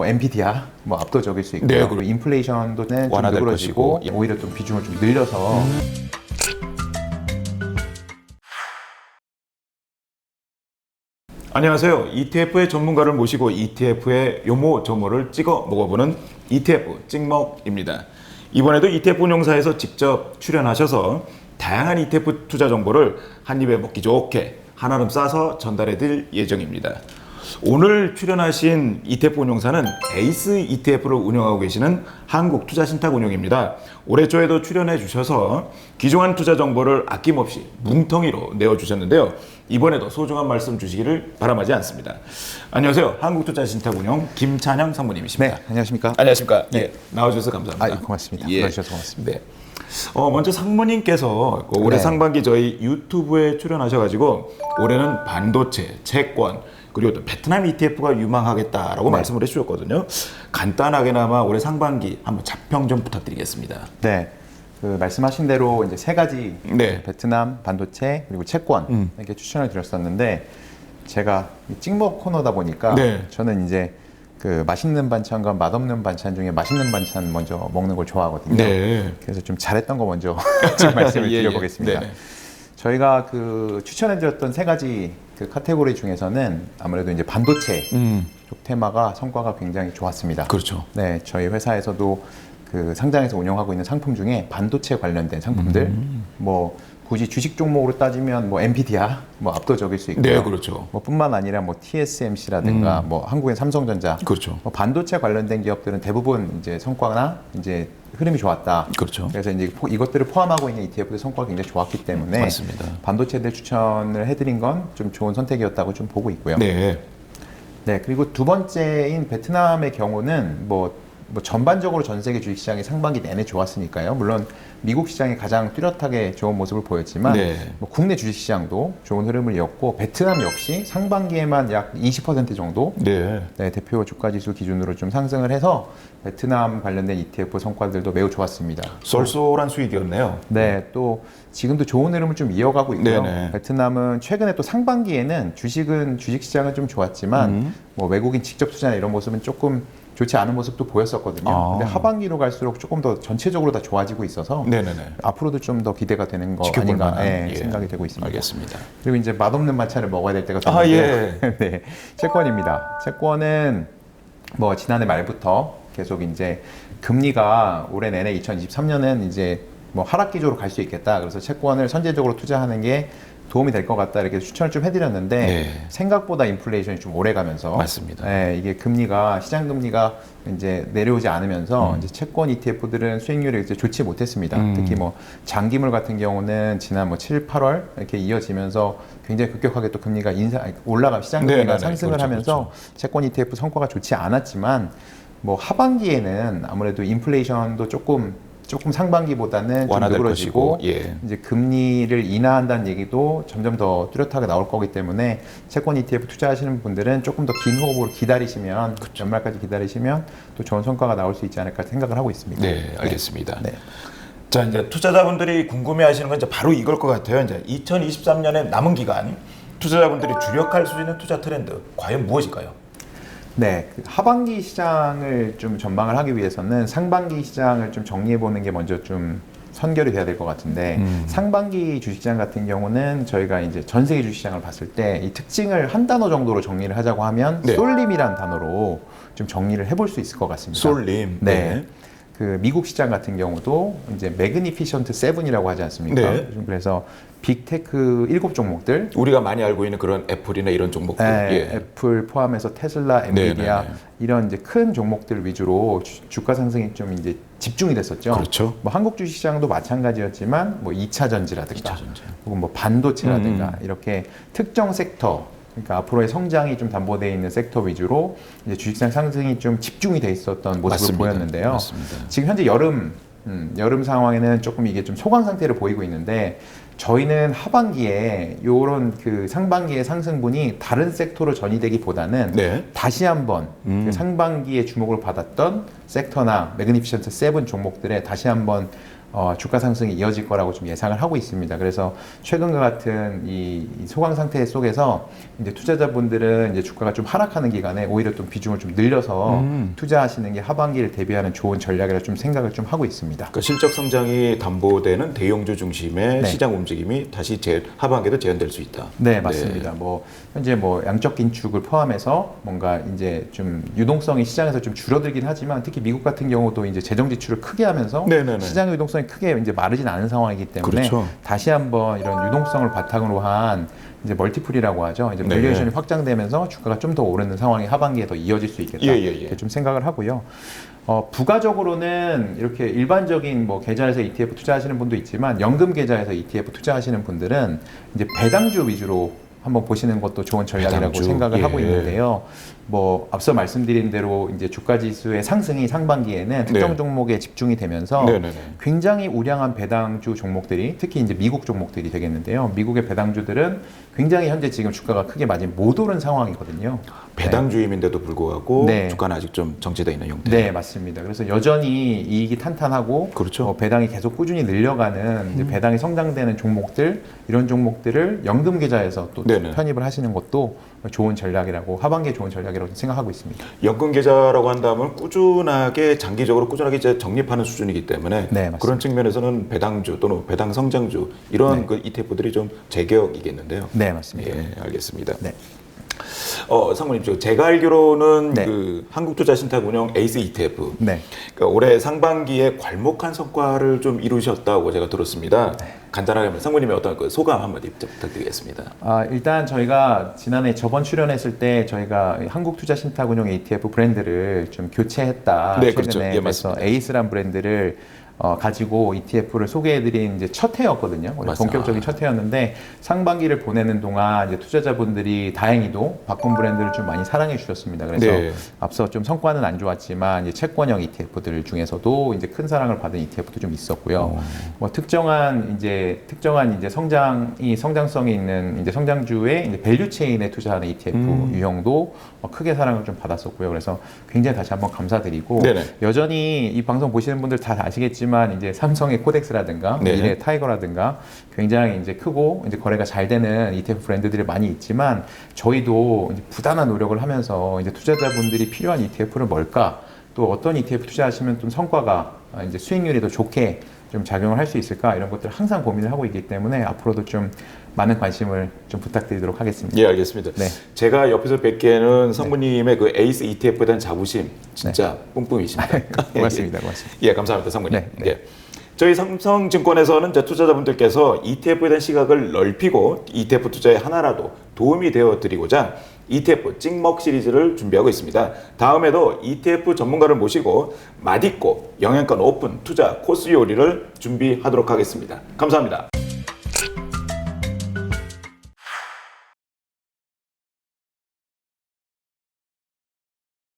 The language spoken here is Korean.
뭐 엔비디아 뭐 압도적일 수 있고요. 네, 그리고 인플레이션도 좀 완화될 누그러지고 것이고. 오히려 좀 비중을 좀 늘려서 안녕하세요. ETF의 전문가를 모시고 ETF의 요모조모를 찍어 먹어보는 ETF 찍먹입니다. 이번에도 ETF 운용사에서 직접 출연하셔서 다양한 ETF 투자 정보를 한 입에 먹기 좋게 한아름 싸서 전달해 드릴 예정입니다. 오늘 출연하신 ETF 운용사는 에이스 ETF를 운영하고 계시는 한국투자신탁운용입니다. 올해 초에도 출연해 주셔서 귀중한 투자 정보를 아낌없이 뭉텅이로 내어주셨는데요. 이번에도 소중한 말씀 주시기를 바람하지 않습니다. 안녕하세요. 한국투자신탁운용 김찬형 상무님이십니다. 네, 안녕하십니까? 안녕하십니까? 예, 나와주셔서 감사합니다. 고맙습니다. 예. 불러주셔서 고맙습니다. 네. 먼저 상무님께서 올해 네. 상반기 저희 유튜브에 출연하셔가지고 올해는 반도체, 채권 그리고 또 베트남 ETF가 유망하겠다라고 말씀을 해주셨거든요. 간단하게나마 올해 상반기 한번 자평 좀 부탁드리겠습니다. 네. 그 말씀하신 대로 이제 세 가지 네. 베트남, 반도체 그리고 채권 이렇게 추천을 드렸었는데 제가 찍먹 코너다 보니까 네. 저는 이제 그 맛있는 반찬과 맛없는 반찬 중에 맛있는 반찬 먼저 먹는 걸 좋아하거든요. 네. 그래서 좀 잘했던 거 먼저 지금 말씀을 예, 드려보겠습니다. 네. 저희가 그 추천해드렸던 세 가지 그 카테고리 중에서는 아무래도 이제 반도체 쪽 테마가 성과가 굉장히 좋았습니다. 그렇죠. 네, 저희 회사에서도 그 상장에서 운영하고 있는 상품 중에 반도체 관련된 상품들, 뭐 굳이 주식 종목으로 따지면 뭐 엔비디아 뭐 압도적일 수 있고요. 네, 그렇죠. 뭐 뿐만 아니라 뭐 TSMC라든가 뭐 한국의 삼성전자, 그렇죠. 뭐 반도체 관련된 기업들은 대부분 이제 성과나 이제 흐름이 좋았다. 그렇죠. 그래서 이제 이것들을 포함하고 있는 ETF들 성과가 굉장히 좋았기 때문에 맞습니다. 반도체들 추천을 해드린 건 좀 좋은 선택이었다고 좀 보고 있고요. 네. 네, 그리고 두 번째인 베트남의 경우는 뭐 전반적으로 전 세계 주식시장이 상반기 내내 좋았으니까요. 물론 미국 시장이 가장 뚜렷하게 좋은 모습을 보였지만 네. 뭐 국내 주식시장도 좋은 흐름을 이었고 베트남 역시 상반기에만 약 20% 정도 네. 네, 대표 주가지수 기준으로 좀 상승을 해서 베트남 관련된 ETF 성과들도 매우 좋았습니다. 쏠쏠한 수익이었네요. 네, 또 지금도 좋은 흐름을 좀 이어가고 있고요. 네네. 베트남은 최근에 또 상반기에는 주식시장은 좀 좋았지만 뭐 외국인 직접 투자나 이런 모습은 조금 좋지 않은 모습도 보였었거든요. 근데 하반기로 갈수록 조금 더 전체적으로 다 좋아지고 있어서 네네네. 앞으로도 좀 더 기대가 되는 거 지켜볼 아닌가 만한, 예. 생각이 되고 있습니다. 알겠습니다. 그리고 이제 맛없는 반찬을 먹어야 될 때가 됐는데요. 예. 네, 채권입니다. 채권은 뭐 지난해 말부터 계속 이제 금리가 올해 내내 2023년은 이제 뭐 하락 기조로 갈 수 있겠다. 그래서 채권을 선제적으로 투자하는 게 도움이 될 것 같다 이렇게 추천을 좀 해드렸는데 네. 생각보다 인플레이션이 좀 오래 가면서 맞습니다. 네, 이게 시장 금리가 이제 내려오지 않으면서 이제 채권 ETF들은 수익률이 이제 좋지 못했습니다. 특히 뭐 장기물 같은 경우는 지난 뭐 7, 8월 이렇게 이어지면서 굉장히 급격하게 또 금리가 시장 금리가 네네네. 상승을 그렇죠, 하면서 채권 ETF 성과가 좋지 않았지만 뭐 하반기에는 아무래도 인플레이션도 조금 상반기보다는 좀 완화될 누그러지고 것이고, 예. 이제 금리를 인하한다는 얘기도 점점 더 뚜렷하게 나올 거기 때문에 채권 ETF 투자하시는 분들은 조금 더 긴 호흡으로 기다리시면 연말까지 기다리시면 또 좋은 성과가 나올 수 있지 않을까 생각을 하고 있습니다. 네, 알겠습니다. 네. 자, 이제 투자자분들이 궁금해하시는 건 이제 바로 이걸 것 같아요. 이제 2023년의 남은 기간 투자자분들이 주력할 수 있는 투자 트렌드 과연 무엇일까요? 네, 그 하반기 시장을 좀 전망을 하기 위해서는 상반기 시장을 좀 정리해 보는 게 먼저 좀 선결이 돼야 될 것 같은데 상반기 주식시장 같은 경우는 저희가 이제 전 세계 주식시장을 봤을 때 이 특징을 한 단어 정도로 정리를 하자고 하면 네. 쏠림이란 단어로 좀 정리를 해볼 수 있을 것 같습니다. 쏠림. 네. 그 미국 시장 같은 경우도 이제 매그니피션트 7이라고 하지 않습니까? 네. 그래서 빅테크 7종목들 우리가 많이 알고 있는 그런 애플이나 이런 종목들. 네, 예. 애플 포함해서 테슬라, 엔비디아 네네네. 이런 이제 큰 종목들 위주로 주가 상승이 좀 이제 집중이 됐었죠. 그렇죠. 뭐 한국 주식시장도 마찬가지였지만 뭐 2차 전지라든가 2차 전지. 혹은 뭐 반도체라든가 이렇게 특정 섹터 그러니까 앞으로의 성장이 좀 담보되어 있는 섹터 위주로 이제 주식시장 상승이 좀 집중이 돼 있었던 모습을 맞습니다. 보였는데요. 맞습니다. 지금 현재 여름 상황에는 조금 이게 좀 소강 상태를 보이고 있는데 저희는 하반기에 요런 그 상반기의 상승분이 다른 섹터로 전이되기보다는 네. 다시 한번 그 상반기에 주목을 받았던 섹터나 매그니피션트 7 종목들에 다시 한번 주가 상승이 이어질 거라고 좀 예상을 하고 있습니다. 그래서 최근과 같은 이 소강 상태 속에서 이제 투자자분들은 이제 주가가 좀 하락하는 기간에 오히려 좀 비중을 좀 늘려서 투자하시는 게 하반기를 대비하는 좋은 전략이라 좀 생각을 좀 하고 있습니다. 그러니까 실적 성장이 담보되는 대형주 중심의 네. 시장 움직임이 다시 하반기에도 재현될 수 있다. 네, 맞습니다. 뭐 현재 뭐 양적 긴축을 포함해서 뭔가 이제 좀 유동성이 시장에서 좀 줄어들긴 하지만 특히 미국 같은 경우도 이제 재정 지출을 크게 하면서 네네네. 시장의 유동성이 크게 이제 마르진 않은 상황이기 때문에 그렇죠. 다시 한번 이런 유동성을 바탕으로 한 이제 멀티플이라고 하죠. 이제 네. 밸류에이션이 확장되면서 주가가 좀 더 오르는 상황이 하반기에 더 이어질 수 있겠다. 예. 이렇게 좀 생각을 하고요. 부가적으로는 이렇게 일반적인 뭐 계좌에서 ETF 투자하시는 분도 있지만 연금 계좌에서 ETF 투자하시는 분들은 이제 배당주 위주로 한번 보시는 것도 좋은 전략이라고 배당주. 생각을 하고 예. 있는데요. 뭐 앞서 말씀드린 대로 이제 주가 지수의 상승이 상반기에는 특정 네. 종목에 집중이 되면서 네네네. 굉장히 우량한 배당주 종목들이 특히 이제 미국 종목들이 되겠는데요. 미국의 배당주들은 굉장히 현재 지금 주가가 크게 많이 못 오른 상황이거든요. 배당주임인데도 불구하고 네. 주가는 아직 좀 정체되어 있는 형태. 네, 맞습니다. 그래서 여전히 이익이 탄탄하고 그렇죠. 배당이 계속 꾸준히 늘려가는 이제 배당이 성장되는 종목들 이런 종목들을 연금 계좌에서 또 네네. 편입을 하시는 것도 좋은 전략이라고 하반기에 좋은 전략이라고 생각하고 있습니다. 연금 계좌라고 한다면 꾸준하게 장기적으로 꾸준하게 이제 적립하는 수준이기 때문에 네, 맞습니다. 그런 측면에서는 배당주 또는 배당 성장주 이런 네. 그 ETF들이 좀 제격이겠는데요. 네, 맞습니다. 예, 알겠습니다. 네. 상무님, 제가 알기로는 네. 그 한국투자신탁운용 에이스 ETF 네. 그러니까 올해 상반기에 괄목한 성과를 좀 이루셨다고 제가 들었습니다. 네. 간단하게 하면 상무님의 어떤 그 소감 한마디 부탁드리겠습니다. 일단 저희가 지난해 저번 출연했을 때 저희가 한국투자신탁운용 ETF 브랜드를 좀 교체했다. 네, 최근에 그렇죠. 예, 그래서 맞습니다. 에이스란 브랜드를 가지고 ETF를 소개해드린 이제 첫 해였거든요. 원래 맞습니다. 본격적인 첫 해였는데 상반기를 보내는 동안 이제 투자자분들이 다행히도 바꾼 브랜드를 좀 많이 사랑해 주셨습니다. 그래서 네. 앞서 좀 성과는 안 좋았지만 이제 채권형 ETF들 중에서도 이제 큰 사랑을 받은 ETF도 좀 있었고요. 뭐 특정한 이제 성장성이 있는 이제 성장주의 이제 밸류 체인에 투자하는 ETF 유형도 크게 사랑을 좀 받았었고요. 그래서 굉장히 다시 한번 감사드리고 네네. 여전히 이 방송 보시는 분들 다 아시겠지만 이제 삼성의 코덱스라든가 네. 미래 타이거라든가 굉장히 이제 크고 이제 거래가 잘 되는 ETF 브랜드들이 많이 있지만 저희도 이제 부단한 노력을 하면서 이제 투자자분들이 필요한 ETF를 뭘까 또 어떤 ETF 투자하시면 좀 성과가 이제 수익률이 더 좋게 좀 작용을 할 수 있을까 이런 것들을 항상 고민을 하고 있기 때문에 앞으로도 좀 많은 관심을 좀 부탁드리도록 하겠습니다. 예, 알겠습니다. 네. 제가 옆에서 뵙기에는 상무님의 그 에이스 ETF에 대한 자부심 진짜 뿜뿜이십니다. 고맙습니다. 고맙습니다. 예, 감사합니다, 상무님. 네, 네. 예. 저희 삼성증권에서는 이제 투자자분들께서 ETF에 대한 시각을 넓히고 ETF 투자에 하나라도 도움이 되어 드리고자 ETF 찍먹 시리즈를 준비하고 있습니다. 다음에도 ETF 전문가를 모시고 맛있고 영양가 높은 투자 코스 요리를 준비하도록 하겠습니다. 감사합니다.